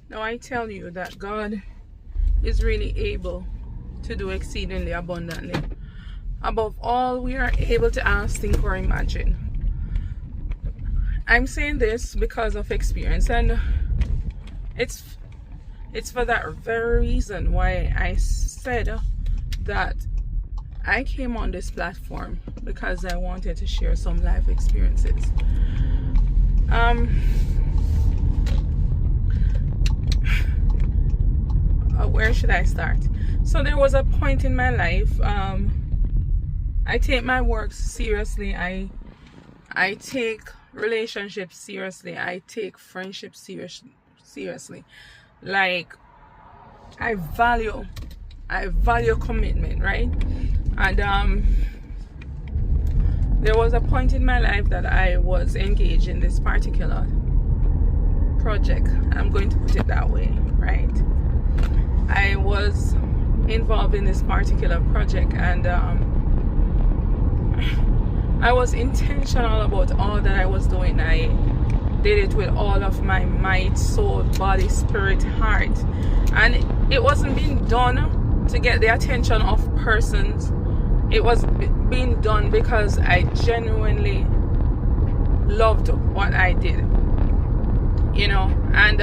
Now I tell you that God is really able to do exceedingly abundantly above all we are able to ask, think, or imagine. I'm saying this because of experience, and it's for that very reason why I said that I came on this platform, because I wanted to share some life experiences. Where should I start? So there was a point in my life. I take my work seriously. I take relationships seriously. I take friendships seriously. Like, I value commitment, right? And there was a point in my life that I was engaged in this particular project. I'm going to put it that way, right? I was involved in this particular project, and I was intentional about all that I was doing. I did it with all of my might, soul, body, spirit, heart, and it wasn't being done to get the attention of persons. It was being done because I genuinely loved what I did, and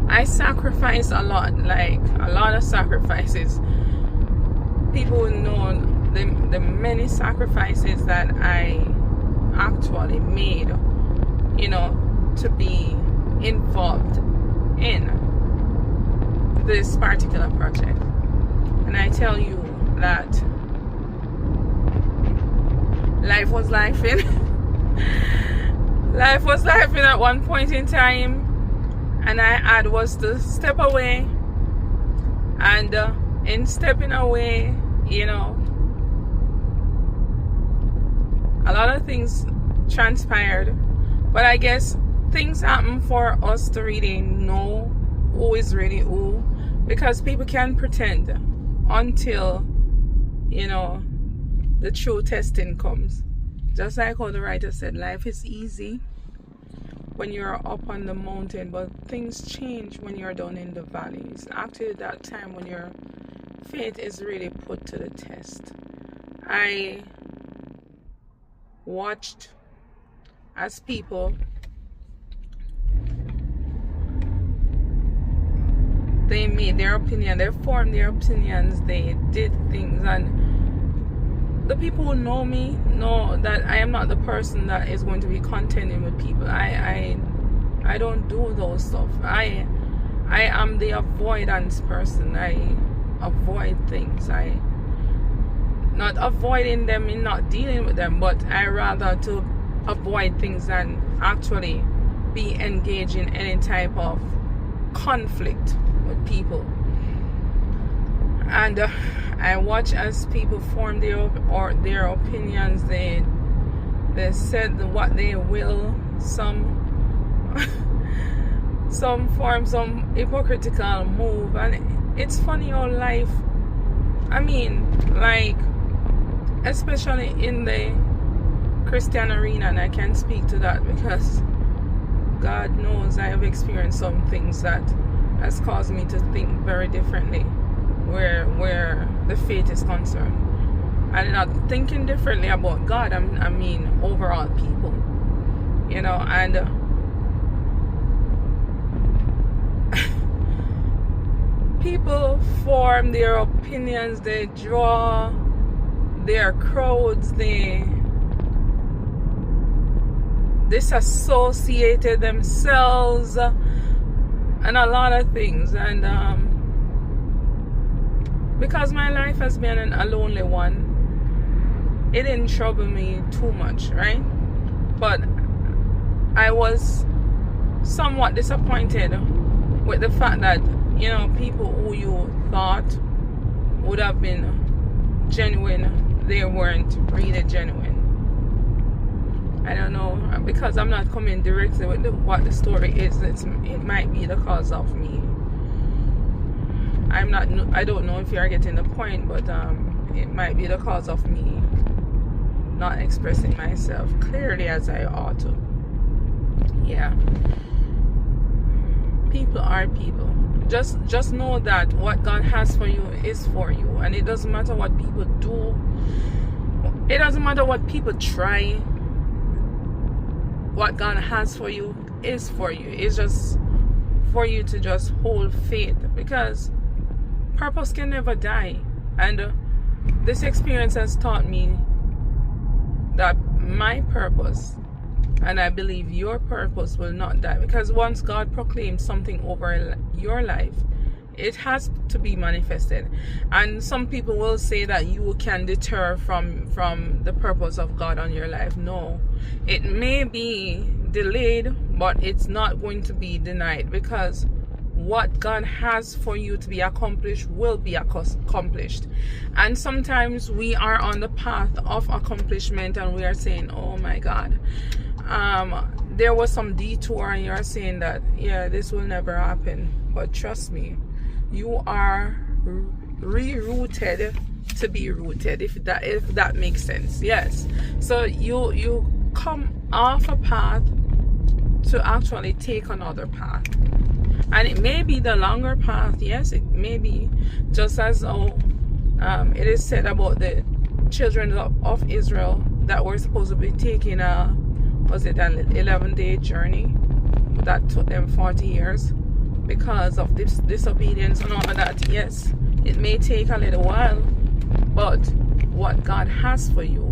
I sacrificed a lot, like a lot of sacrifices. People will know the many sacrifices that I actually made, to be involved in this particular project. And I tell you that life was lifing. Life was lifing at one point in time. And I had was to step away, and in stepping away, a lot of things transpired. But I guess things happen for us to really know who is really who, because people can pretend until the true testing comes. Just like how the writer said, life is easy when you're up on the mountain, but things change when you're down in the valleys. Actually, that time when your faith is really put to the test. I watched as people, they made their opinion, they formed their opinions, they did things, and the people who know me know that I am not the person that is going to be contending with people. I don't do those stuff. I am the avoidance person. I avoid things. I not avoiding them in not dealing with them, but I rather to avoid things than actually be engaged in any type of conflict with people. And I watch as people form their opinions. They said what they will. Some form some hypocritical move, and it's funny how life. I mean, like, especially in the Christian arena, and I can speak to that because God knows I have experienced some things that has caused me to think very differently where the faith is concerned. I'm not thinking differently about God, I mean overall people, and people form their opinions, they draw their crowds, they disassociated themselves and a lot of things. And because my life has been a lonely one, it didn't trouble me too much, right? But I was somewhat disappointed with the fact that people who you thought would have been genuine, they weren't really genuine. I don't know, because I'm not coming directly with what the story is. It might be the cause of me. I don't know if you're getting the point, but it might be the cause of me not expressing myself clearly as I ought to. Yeah. people are people. Just know that what God has for you is for you, and it doesn't matter what people do. It doesn't matter what people try. What God has for you is for you. It's just for you to just hold faith, because purpose can never die. And this experience has taught me that my purpose, and I believe your purpose, will not die, because once God proclaims something over your life, it has to be manifested. And some people will say that you can deter from the purpose of God on your life. No, it may be delayed, but it's not going to be denied, because what God has for you to be accomplished will be accomplished. And sometimes we are on the path of accomplishment and we are saying, oh my God, there was some detour, and you're saying that, yeah, this will never happen. But trust me, you are rerouted to be rooted, if that makes sense. Yes, so you come off a path to actually take another path, and it may be the longer path. Yes, it may be, just as though it is said about the children of Israel that were supposed to be taking was it an 11-day journey that took them 40 years because of this disobedience and all of that. Yes, it may take a little while, but what God has for you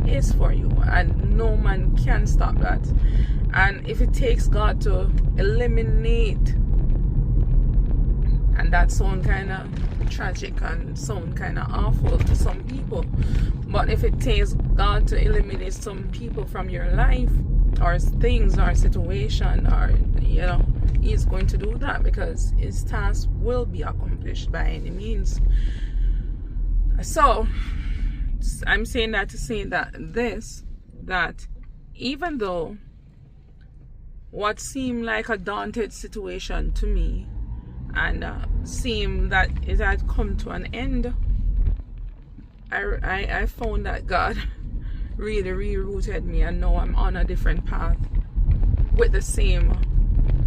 is for you, and no man can stop that. And if it takes God to eliminate, and that sounds kind of tragic and sound kind of awful to some people, but if it takes God to eliminate some people from your life, or things, or situation, or He's going to do that, because His task will be accomplished by any means. So I'm saying that to say that even though what seemed like a daunted situation to me, and seemed that it had come to an end, I found that God really rerouted me, and now I'm on a different path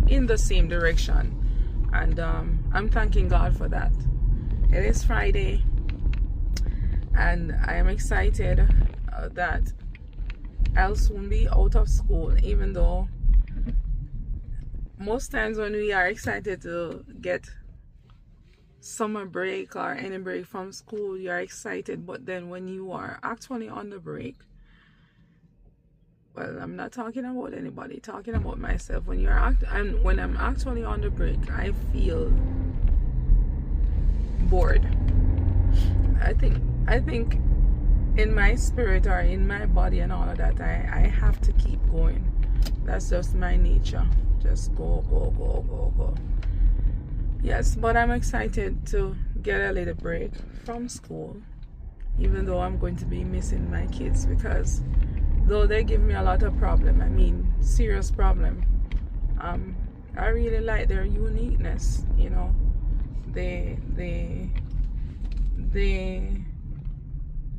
in the same direction, and I'm thanking God for that. It is Friday, and I am excited that I'll soon be out of school, even though most times when we are excited to get summer break or any break from school, you are excited, but then when you are actually on the break, well, I'm not talking about anybody, talking about myself. When I'm actually on the break, I feel bored. I think in my spirit, or in my body and all of that, I have to keep going. That's just my nature. Just go. Yes, but I'm excited to get a little break from school, even though I'm going to be missing my kids, because though they give me a lot of problem, serious problem, I really like their uniqueness. They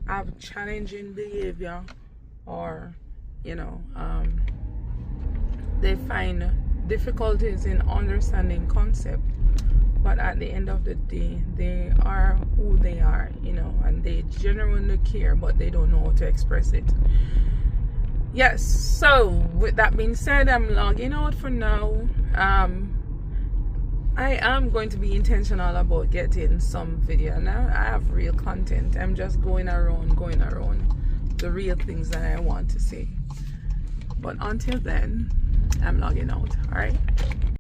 have challenging behavior, or they find difficulties in understanding concept, but at the end of the day, they are who they are, and they genuinely care, but they don't know how to express it. Yes, so with that being said, I'm logging out for now. I am going to be intentional about getting some video. Now I have real content. I'm just going around the real things that I want to say. But until then, I'm logging out. All right.